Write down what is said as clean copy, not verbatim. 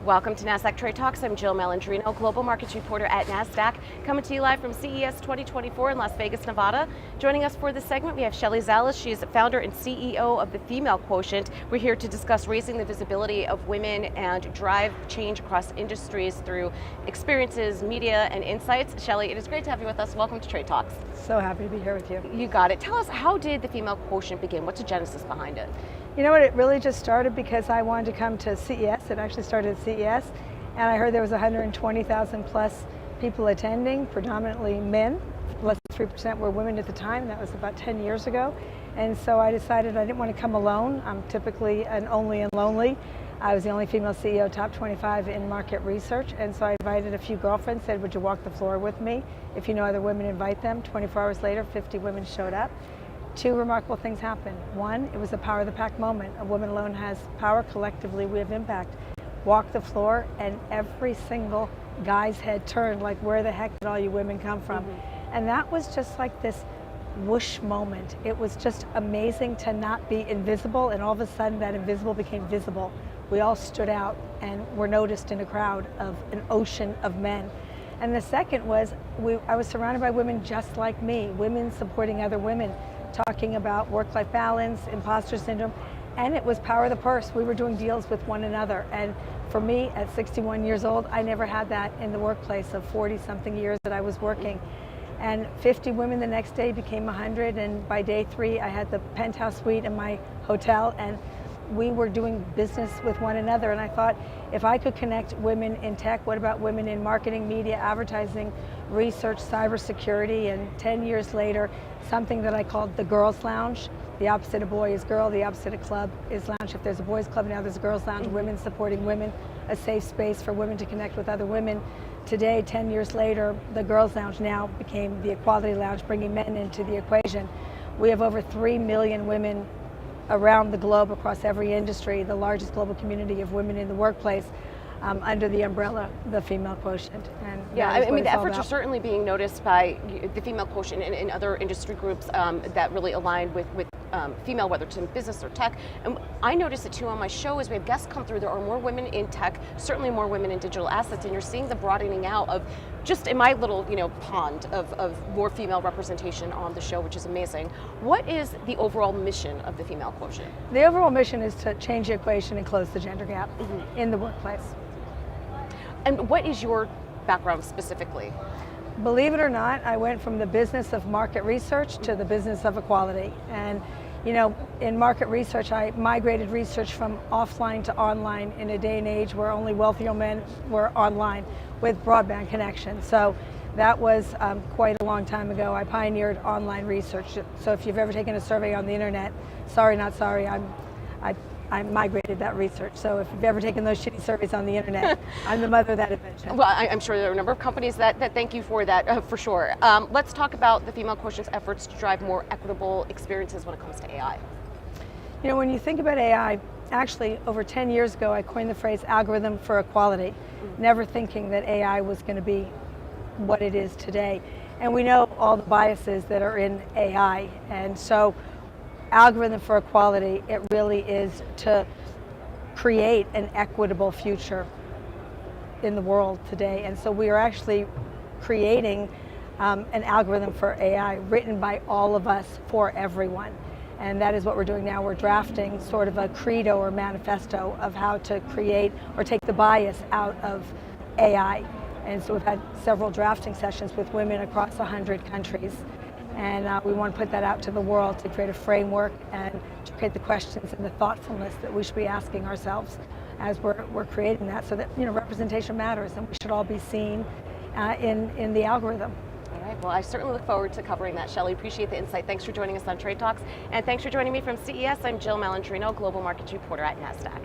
Welcome to Nasdaq Trade Talks. I'm Jill Malandrino, Global Markets Reporter at Nasdaq, coming to you live from CES 2024 in Las Vegas, Nevada. Joining us for this segment, we have Shelley Zalis. She is the founder and CEO of the Female Quotient. We're here to discuss raising the visibility of women and drive change across industries through experiences, media, and insights. Shelley, it is great to have you with us. Welcome to Trade Talks. So happy to be here with you. You got it. Tell us, how did the Female Quotient begin? What's the genesis behind it? You know what, it really just started because I wanted to come to CES. It actually started at CES, and I heard there was 120,000 plus people attending, predominantly men. Less than 3% were women at the time. That was about 10 years ago. And so I decided I didn't want to come alone. I'm typically an only and lonely. I was the only female CEO, top 25 in market research. And so I invited a few girlfriends, said, would you walk the floor with me? If you know other women, invite them. 24 hours later, 50 women showed up. Two remarkable things happened. One, it was a power of the pack moment. A woman alone has power, collectively we have impact. Walk the floor and every single guy's head turned like, where the heck did all you women come from? And that was just like this whoosh moment. It was just amazing to not be invisible, and all of a sudden that invisible became visible. We all stood out and were noticed in a crowd of an ocean of men. And the second was, I was surrounded by women just like me, women supporting other women, talking about work-life balance, imposter syndrome, and it was power of the purse. We were doing deals with one another, and for me, at 61 years old, I never had that in the workplace of 40-something years that I was working. And 50 women the next day became 100, and by day 3, I had the penthouse suite in my hotel, and we were doing business with one another. And I thought, if I could connect women in tech, what about women in marketing, media, advertising, research, cybersecurity? And 10 years later, something that I called the Girls Lounge. The opposite of boy is girl, the opposite of club is lounge. If there's a boys club, now there's a girls lounge, women supporting women, a safe space for women to connect with other women. Today, 10 years later, the Girls Lounge now became the Equality Lounge, bringing men into the equation. We have over 3 million women around the globe, across every industry, the largest global community of women in the workplace, under the umbrella, the Female Quotient. And yeah, I mean, the efforts are certainly being noticed by the Female Quotient and other industry groups that really align with female, whether it's in business or tech. And I noticed it too on my show as we have guests come through, there are more women in tech, certainly more women in digital assets, and you're seeing the broadening out of, just in my little pond of more female representation on the show, which is amazing. What is the overall mission of the Female Quotient? The overall mission is to change the equation and close the gender gap in the workplace. And what is your background specifically? Believe it or not, I went from the business of market research to the business of equality. And in market research, I migrated research from offline to online in a day and age where only wealthier men were online with broadband connection. So that was quite a long time ago. I pioneered online research. So if you've ever taken a survey on the internet, sorry, not sorry, I migrated that research. So if you've ever taken those shitty surveys on the internet, I'm the mother of that invention. Well, I'm sure there are a number of companies that thank you for that, for sure. Let's talk about the Female Quotient's efforts to drive more equitable experiences when it comes to AI. When you think about AI, actually over 10 years ago, I coined the phrase algorithm for equality, never thinking that AI was going to be what it is today. And we know all the biases that are in AI. And so algorithm for equality, it really is to create an equitable future in the world today. And so we are actually creating an algorithm for AI written by all of us for everyone. And that is what we're doing now. We're drafting sort of a credo or manifesto of how to create or take the bias out of AI. And so we've had several drafting sessions with women across 100 countries. And we want to put that out to the world to create a framework and to create the questions and the thoughtfulness that we should be asking ourselves as we're creating that, so that representation matters and we should all be seen in the algorithm. All right, well, I certainly look forward to covering that, Shelley. Appreciate the insight. Thanks for joining us on Trade Talks, and thanks for joining me from CES. I'm Jill Malandrino, Global Markets Reporter at Nasdaq.